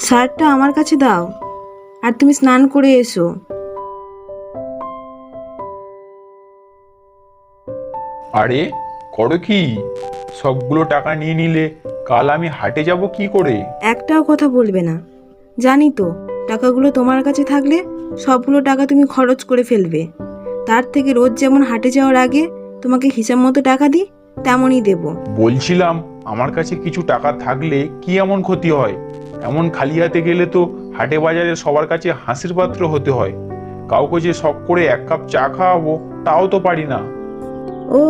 শার্টটা আমার কাছে দাও, আর তুমি স্নান করে এসো। আরে করো কি? সবগুলো টাকা নিয়ে নিলে কাল আমি হাটে যাব কি করে? একটাও কথা বলবে না। জানি তো টাকাগুলো তোমার কাছে থাকলে সবগুলো টাকা তুমি খরচ করে ফেলবে। তার থেকে রোজ যেমন হাটে যাওয়ার আগে তোমাকে হিসাব মতো টাকা দিই, তেমনই দেব। বলছিলাম আমার কাছে কিছু টাকা থাকলে কি এমন ক্ষতি হয়? এমন খালি হাতে গেলে তো হাটে বাজারে সবার কাছে হাসির পাত্র হতে হয়। কাউকে যে শখ করে এক কাপ চা খাওয়াবো তাও তো পারি না। ও,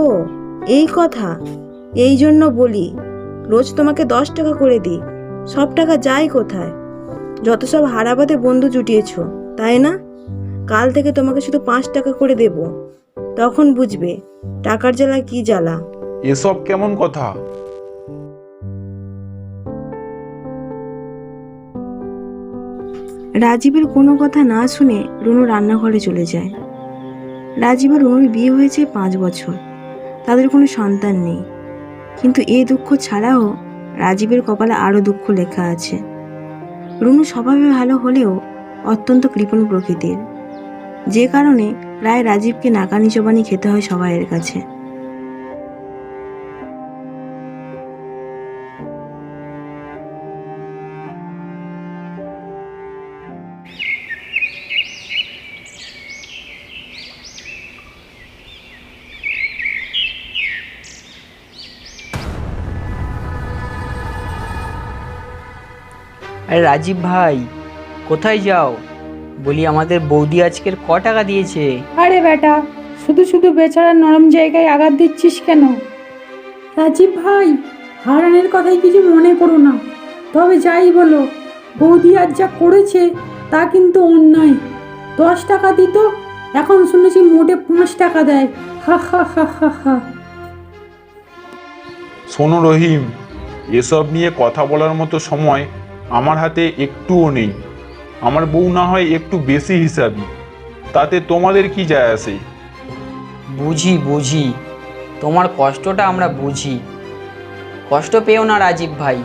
এই কথা। এই জন্য বলি রোজ তোমাকে 10 টাকা করে দিই। সব টাকা যায় কোথায়? যত সব হারাবাদে বন্ধু জুটিয়েছো, তাই না? কাল থেকে তোমাকে শুধু 5 টাকা করে দেব। তখন বুঝবে টাকার জ্বালা কি জ্বালা। এসব কেমন কথা? রাজীবের কোনো কথা না শুনে রুনু রান্নাঘরে চলে যায়। রাজীব আর রুনুর বিয়ে হয়েছে 5 বছর। তাদের কোনো সন্তান নেই, কিন্তু এই দুঃখ ছাড়াও রাজীবের কপালে আরও দুঃখ লেখা আছে। রুনু স্বভাবে ভালো হলেও অত্যন্ত কৃপণ প্রকৃতির, যে কারণে প্রায় রাজীবকে নাকানি চোবানি খেতে হয় সবাইয়ের কাছে। আরে রাজীব ভাই, কোথায় যাও? বলি আমাদের বৌদি আজকের টাকা দিয়েছে? আরে বেটা, শুধু শুধু বেচারার নরম জায়গায় আঘাত দিচ্ছিস কেন? রাজীব ভাই, হারানের কথাই কিছু মনে করো না। তবে যাই বলো, বৌদি আজ যা করেছে তা কিন্তু অন্যায়। 10 টাকা দিত, এখন শুনেছি মোটে 5 টাকা দেয়। হা হা হা হা হা। শোনো রহিম, এসব নিয়ে কথা বলার মতো সময় আমার হাতে একটুও নেই। আমার বউ না হয় একটু বেশি হিসাবি, তাতে তোমাদের কি যায় আসে? বুঝি বুঝি, তোমার কষ্টটা আমরা বুঝি। কষ্ট পেও না রাজীব ভাই,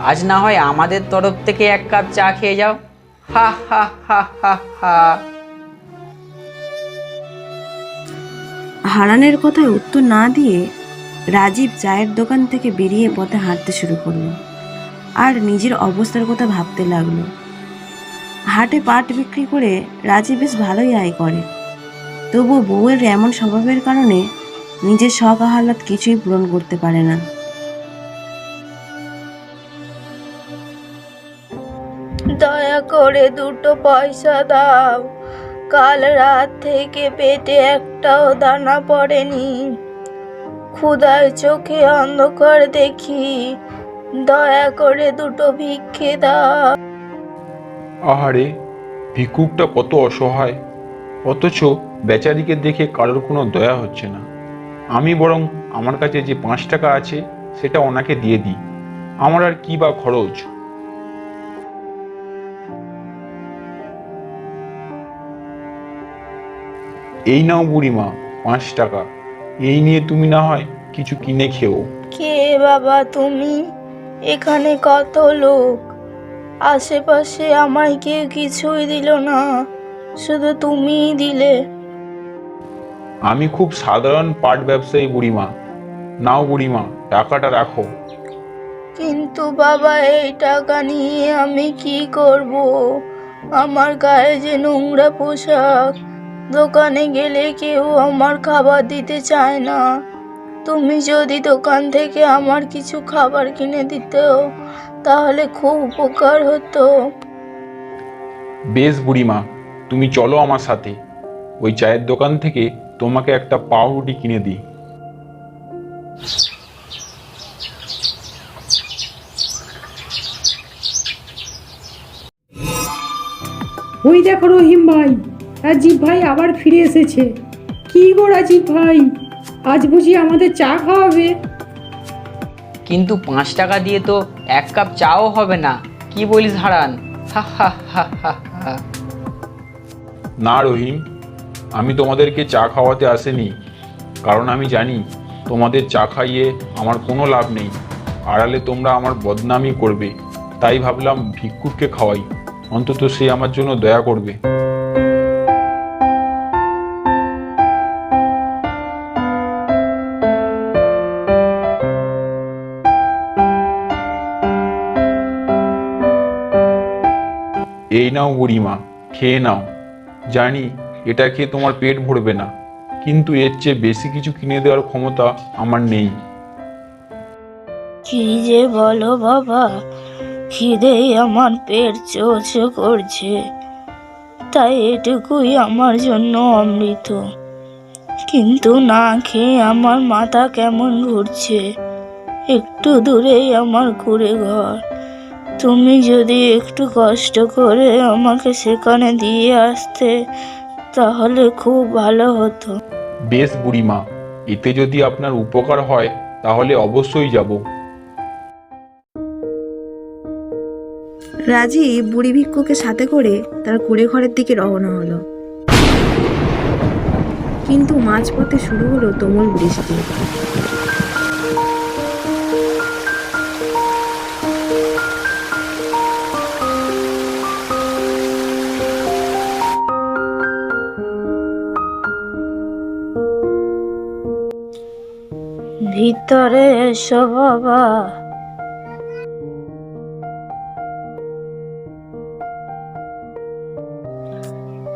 আজ না হয় আমাদের তরফ থেকে এক কাপ চা খেয়ে যাও। হা হা হা হা হা। হারানের কথায় উত্তর না দিয়ে রাজীব চায়ের দোকান থেকে বেরিয়ে পথে হাঁটতে শুরু করলো, আর নিজের অবস্থার কথা ভাবতে লাগলো। হাটে পাট বিক্রি করে রাজীব বেশ ভালোই আয় করে, তবুও বউয়ের এমন স্বভাবের কারণে নিজের শখ আহ্লাদ কিছুই পূরণ করতে পারে না। দয়া করে 2টো পয়সা দাও, কাল রাত থেকে পেটে একটাও দানা পড়েনি, ক্ষুধায় চোখে অন্ধকার দেখি, দয়া করে 2টো ভিক্ষে দাও। আহারে, ভিক্ষুকটা কত অসহায়, অথচ বেচারিকে দেখে কারোর কোনো দয়া হচ্ছে না। আমি বরং আমার কাছে যে 5 টাকা আছে সেটা ওনাকে দিয়ে দিই, আমার আর কি বা খরচ। এই নাও বুড়িমা 5 টাকা, এই নিয়ে তুমি না হয় কিছু কিনে খেও। কে বাবা তুমি? এখানে কত লোক, আশেপাশে আমায় কেউ কিছুই দিল না, শুধু তুমিই দিলে। আমি খুব সাধারণ পাট ব্যবসায়ী বুড়িমা। নাও বুড়িমা, টাকাটা রাখো। কিন্তু বাবা এই টাকা নিয়ে আমি কি করব? আমার গায়ে যে নোংরা পোশাক, দোকানে গেলে কেউ আমার খাবার দিতে চায় না। তুমি যদি দোকান থেকে আমার কিছু খাবার কিনে দিত তাহলে খুব উপকার হতো। বেশ বুড়িমা, তুমি চলো আমার সাথে, ওই চায়ের দোকান থেকে তোমাকে একটা পাউরুটি কিনে দিই। ওই দেখো রহিম ভাই, রাজীব ভাই আবার ফিরে এসেছে। কি গো রাজীব ভাই, আজ বুঝি আমাদের চা খাওয়াবে? কিন্তু 5 টাকা দিয়ে তো এক কাপ চাও হবে না, কি বলিস হারান? হা হা হা হা হা। না রহিম, আমি তোমাদেরকে চা খাওয়াতে আসিনি, কারণ আমি জানি তোমাদের চা খাইয়ে আমার কোনো লাভ নেই, আড়ালে তোমরা আমার বদনামই করবে, তাই ভাবলাম ভিক্ষুককে খাওয়াই, অন্তত সে আমার জন্য দয়া করবে। এই নাও বুড়িমা, খেয়ে নাও। জানি এটা খেয়ে তোমার পেট ভরবে না, কিন্তু এর চেয়ে বেশি কিছু কিনে দেওয়ার ক্ষমতা আমার নেই। কি যে বলো বাবা, খিদেই আমার পেট চোচো করছে, তাই এটুকুই আমার জন্য অমৃত। কিন্তু না খেয়ে আমার মাথা কেমন ঘুরছে। একটু দূরেই আমার কুঁড়ে ঘর, তুমি যদি একটু কষ্ট করে আমাকে সেখানে দিয়ে আসতে তাহলে খুব ভালো হতো। বেশ বুড়িমা, এতে যদি আপনার উপকার হয় তাহলে অবশ্যই যাব। রাজীব বুড়ি ভিক্ষুকে সাথে করে তার কুঁড়ে ঘরের দিকে রওনা হলো। কিন্তু মাঝপথে শুরু হলো তুমুল বৃষ্টি। ভিতরে এসো বাবা।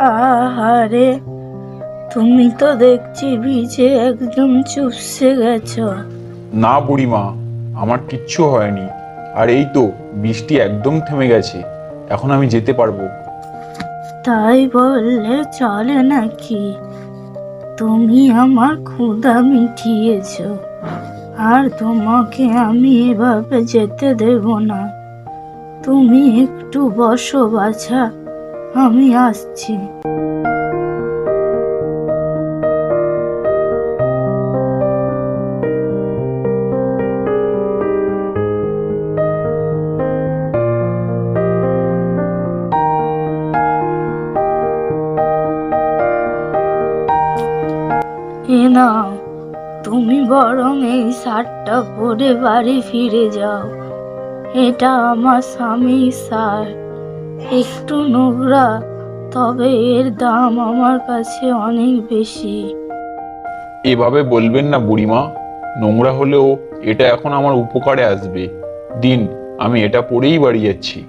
আহারে, তুমি তো দেখছি ভিজে একদম চুপসে গেছো। না বুড়িমা, আমার কিচ্ছু হয়নি। আর এই তো বৃষ্টি একদম থেমে গেছে, এখন আমি যেতে পারবো। তাই বললে চলে নাকি? তুমি আমার ক্ষুধা মিটিয়েছো, আর তোমাকে আমি এভাবে যেতে দেব না। তুমি একটু বসো বাছা, আমি আসছি। এ নাও, তুমি বরং এই শার্টটা পরে বাড়ি ফিরে যাও। এটা আমার স্বামীর শার্ট, একটু নোংরা, তবে এর দাম আমার কাছে অনেক বেশি। এভাবে বলবেন না বুড়িমা, নোংরা হলেও এটা এখন আমার উপকারে আসবে। দিন, আমি এটা পরেই বাড়ি যাচ্ছি।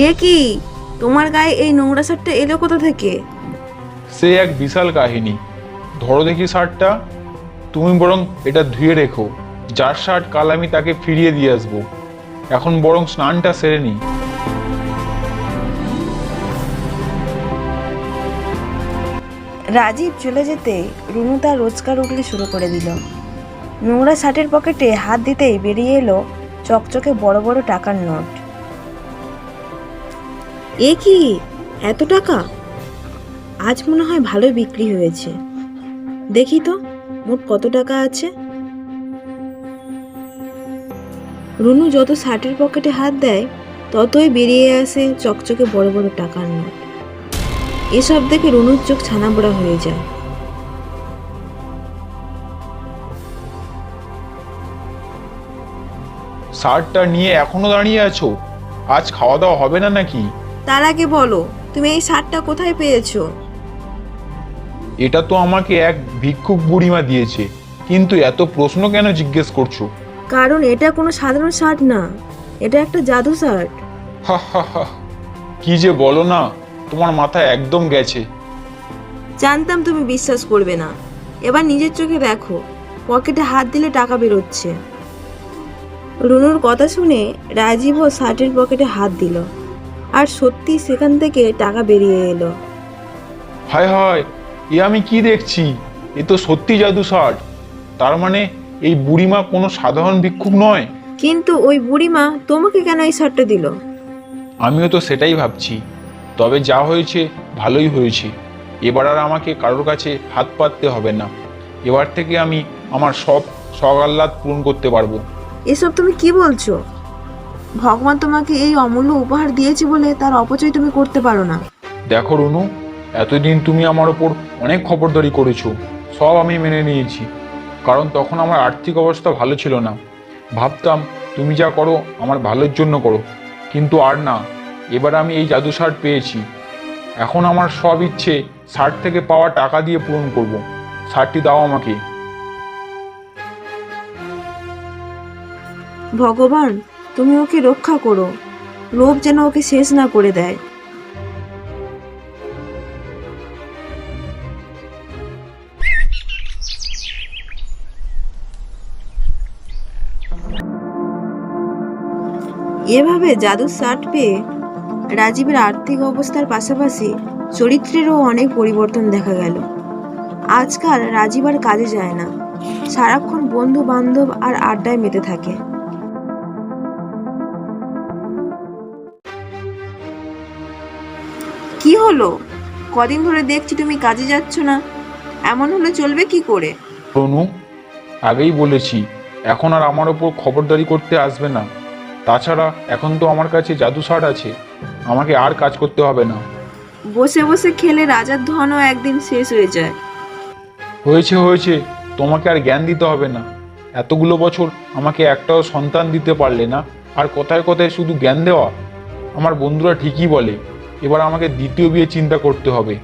এ কি, তোমার গায়ে এই নোংরা শার্টটা এলো কোথা থেকে? সে এক বিশাল কাহিনী। ধরো দেখি শার্টটা। তুমি বরং এটা ধুয়ে রেখো, যার শার্ট কাল আমি তাকে ফিরিয়ে দিয়ে আসবো। এখন বরং স্নানটা সেরে নি। রাজীব চলে যেতে রুনু তার রোজগার উঠলে শুরু করে দিল। নোংরা শার্টের পকেটে হাত দিতেই বেরিয়ে এলো চকচকে বড় বড় টাকার নোট। এ কি, এত টাকা? আজ মনে হয় ভালোই বিক্রি হয়েছে। দেখি তো মোট কত টাকা আছে। রুনু যত শার্টের পকেটে হাত দেয় ততই বেরিয়ে আসে চকচকে বড় বড় টাকার নোট। এসব দেখে রুনুর চোখ ছানাবড়া হয়ে যায়। শার্টটা নিয়ে এখনো দাঁড়িয়ে আছো? আজ খাওয়া দাওয়া হবে না নাকি? তার আগে বলো, তুমি এই শার্টটা কোথায় পেয়েছো? এটা তো আমাকে এক ভিক্ষুক বুড়িমা দিয়েছে, কিন্তু এত প্রশ্ন কেন জিজ্ঞেস করছো? কারণ এটা কোনো সাধারণ শার্ট না, এটা একটা জাদু শার্ট। হা হা হা, কি যে বলো না, তোমার মাথা একদম গেছে। জানতাম তুমি বিশ্বাস করবে না। এবার নিজের চোখে দেখো, পকেটে হাত দিলে টাকা বেরোচ্ছে। রুনুর কথা শুনে রাজীবও শার্টের পকেটে হাত দিল, আর সত্যি সেখান থেকে টাকা বেরিয়ে এলো। হায় হায়, এ আমি কি দেখছি? এ তো সত্যি জাদু শার্ট। তার মানে এই বুড়িমা কোনো সাধারণ ভিক্ষুক নয়। কিন্তু ওই বুড়িমা তোমাকে কেন এই শার্টটা দিল? আমিও তো সেটাই ভাবছি। তবে যা হয়েছে ভালোই হয়েছে। এবার আর আমাকে কারোর কাছে হাত পাততে হবে না। এবার থেকে আমি আমার সব শখ আহ্লাদ পূরণ করতে পারবো। এসব তুমি কি বলছো? ভগবান তোমাকে এই অমূল্য উপহার দিয়েছে বলে তার অপচয় তুমি করতে পারো না। দেখো রুনু, এতদিন তুমি আমার ওপর অনেক খবরদারি করেছো, সব আমি মেনে নিয়েছি। কারণ তখন আমার আর্থিক অবস্থা ভালো ছিল না। ভাবতাম তুমি যা করো আমার ভালোর জন্য করো, কিন্তু আর না। এবার আমি এই জাদু শার্ট পেয়েছি। এখন আমার সব ইচ্ছে শার্ট থেকে পাওয়া টাকা দিয়ে পূরণ করব। শার্টটি দাও আমাকে। ভগবান, তুমি ওকে রক্ষা করো, লোভ যেন ওকে শেষ না করে দেয়। এভাবে জাদুর শার্ট পেয়ে রাজীবের আর্থিক অবস্থার পাশাপাশি চরিত্রেরও অনেক পরিবর্তন দেখা গেল। আজকাল রাজীব আর কাজে যায় না, সারাক্ষণ বন্ধু বান্ধব আর আড্ডায় মেতে থাকে। কি হলো? কদিন ধরে দেখছি তুমি কাজে যাচ্ছ না, এমন হলে চলবে কি করে? রনু, আগেই বলেছি এখন আর আমার ওপর খবরদারি করতে আসবে না। তাছাড়া এখন তো আমার কাছে জাদু শার্ট আছে, আমাকে আর কাজ করতে হবে না। বসে বসে খেলে রাজার ধনও একদিন শেষ হয়ে যায়। হয়েছে হয়েছে, তোমাকে আর জ্ঞান দিতে হবে না। এতগুলো বছর আমাকে একটাও সন্তান দিতে পারলে না, আর কথায় কথায় শুধু জ্ঞান দেওয়া। আমার বন্ধুরা ঠিকই বলে, এবার আমাকে দ্বিতীয় বিয়ে চিন্তা করতে হবে।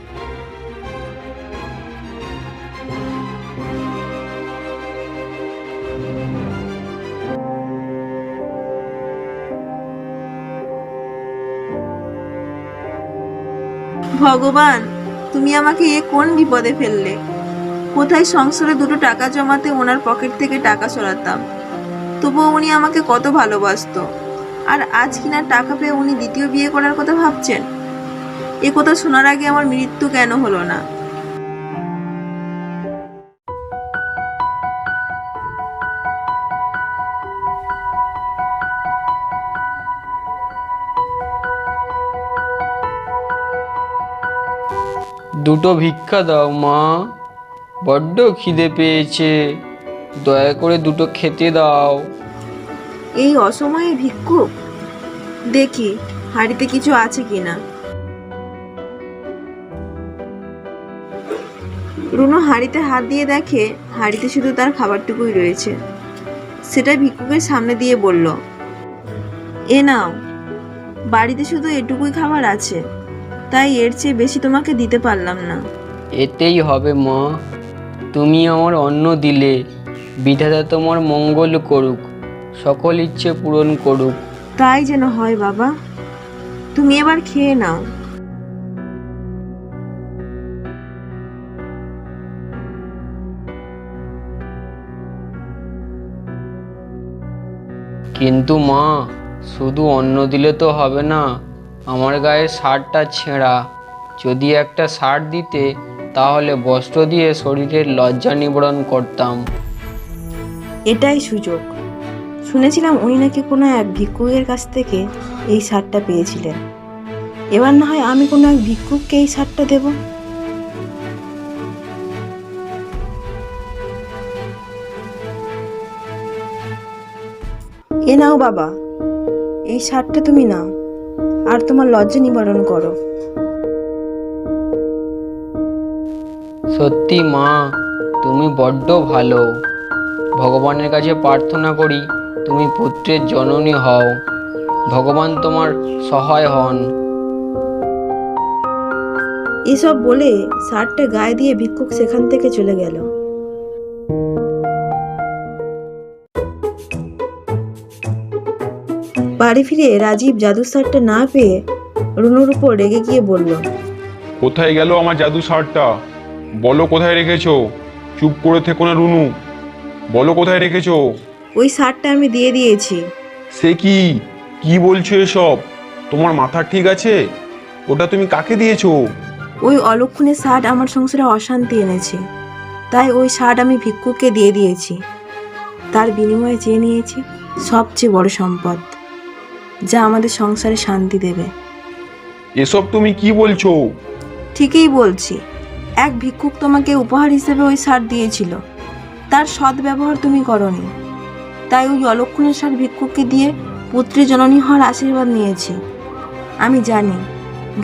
ভগবান, তুমি আমাকে এ কোন বিপদে ফেললে? কোথায় সংসারে দুটো টাকা জমাতে ওনার পকেট থেকে টাকা সরাতাম, তবুও উনি আমাকে কত ভালোবাসতো। আর আজ কিনা টাকা পেয়ে উনি দ্বিতীয় বিয়ে করার কথা ভাবছেন। এ কথা শোনার আগে আমার মৃত্যু কেন হলো না? দুটো ভিক্ষা দাও মা, বড্ড খিদে পেয়েছে, দয়া করে দুটো খেতে দাও। এই অসময়ে ভিক্ষুক? দেখি হাঁড়িতে কিছু আছে কিনা। রুনু হাঁড়িতে হাত দিয়ে দেখে হাঁড়িতে শুধু তার খাবারটুকুই রয়েছে। সেটা ভিক্ষুকের সামনে দিয়ে বলল, এ নাও, বাড়িতে শুধু এটুকুই খাবার আছে, তাই এর চেয়ে বেশি তোমাকে দিতে পারলাম না। এতেই হবে মা, তুমি আমার অন্ন দিলে, বিধাতা তোমার মঙ্গল করুক, সকল ইচ্ছে পূরণ করুক। তাই যেন হয় বাবা, তুমি এবার খেয়ে নাও। কিন্তু মা, শুধু অন্ন দিলে তো হবে না, আমার গায়ে শার্টটা ছেঁড়া। যদি একটা শার্ট দিতে, তাহলে বস্ত্র দিয়ে শরীরের লজ্জা নিবারণ করতাম। এটাই সুযোগ। শুনেছিলাম উনি নাকি কোনো এক ভিক্ষুকের কাছ থেকে এই শার্টটা পেয়েছিলেন। এবার না হয় আমি কোনো এক ভিক্ষুককে এই শার্টটা দেব। এ নাও বাবা, এই শার্টটা তুমি নাও, আর তোমার লজ্জা নিবারণ করো। সত্যি মা, তুমি বড্ড ভালো। ভগবানের কাছে প্রার্থনা করি তুমি পুত্রের জননী হও, ভগবান তোমার সহায় হন। এসব বলে শার্টটা গায়ে দিয়ে ভিক্ষুক সেখান থেকে চলে গেল। বাড়ি ফিরে রাজীব জাদুর শার্টটা না পেয়ে রুনুর উপর রেগে গিয়ে বলল, কোথায় গেল আমার জাদু শার্টটা? বলো কোথায় রেখেছো? চুপ করে থেকো না রুনু, বলো কোথায় রেখেছো? ওই শার্টটা আমি দিয়ে দিয়েছি। সে কি, কি বলছো এসব? তোমার মাথা ঠিক আছে? ওটা তুমি কাকে দিয়েছো? ওই অলক্ষণের শার্ট আমার সংসারে অশান্তি এনেছে, তাই ওই শার্ট আমি ভিক্ষুককে দিয়ে দিয়েছি। তার বিনিময়ে চেয়ে নিয়েছি সবচেয়ে বড় সম্পদ, যা আমাদের সংসারে শান্তি দেবে। এসব তুমি কি বলছো? ঠিকই বলছি। এক ভিক্ষুক তোমাকে উপহার হিসেবে ওই সার দিয়েছিল, তার সদ্ব্যবহার তুমি করনি, তাই ওই অলক্ষণের সার ভিক্ষুককে দিয়ে পুত্রী জননী হওয়ার আশীর্বাদ নিয়েছি। আমি জানি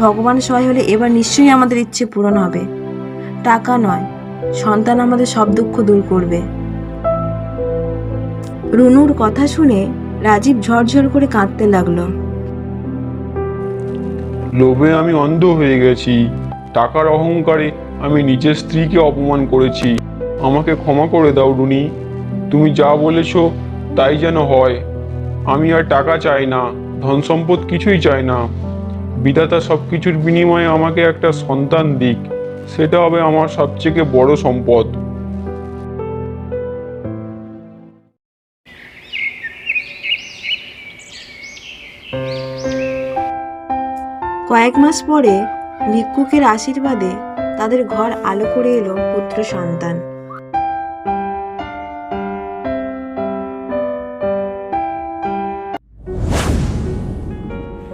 ভগবান সহায় হলে এবার নিশ্চয়ই আমাদের ইচ্ছে পূরণ হবে। টাকা নয়, সন্তান আমাদের সব দুঃখ দূর করবে। রুনুর কথা শুনে রাজীব ঝরঝর করে কাঁদতে লাগলো। লোভে আমি অন্ধ হয়ে গেছি, টাকার অহংকারে আমি নিজের স্ত্রীকে অপমান করেছি। আমাকে ক্ষমা করে দাও রুনি, তুমি যা বলেছো তাই যেন হয়। আমি আর টাকা চাই না, ধন সম্পদ কিছুই চাই না। বিধাতা সব কিছুর বিনিময়ে আমাকে একটা সন্তান দিক, সেটা হবে আমার সবথেকে বড় সম্পদ। কয়েক মাস পরে ভিক্ষুকের আশীর্বাদে তাদের ঘর আলো করে এলো পুত্র সন্তান।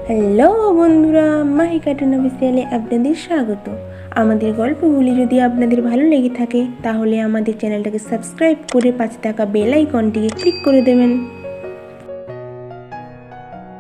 হ্যালো বন্ধুরা, মাহি কার্টুন অফিসিয়ালে আপনাদের স্বাগত। আমাদের গল্পগুলি যদি আপনাদের ভালো লেগে থাকে তাহলে আমাদের চ্যানেলটাকে সাবস্ক্রাইব করে পাশে থাকা বেল আইকনটিকে ক্লিক করে দেবেন।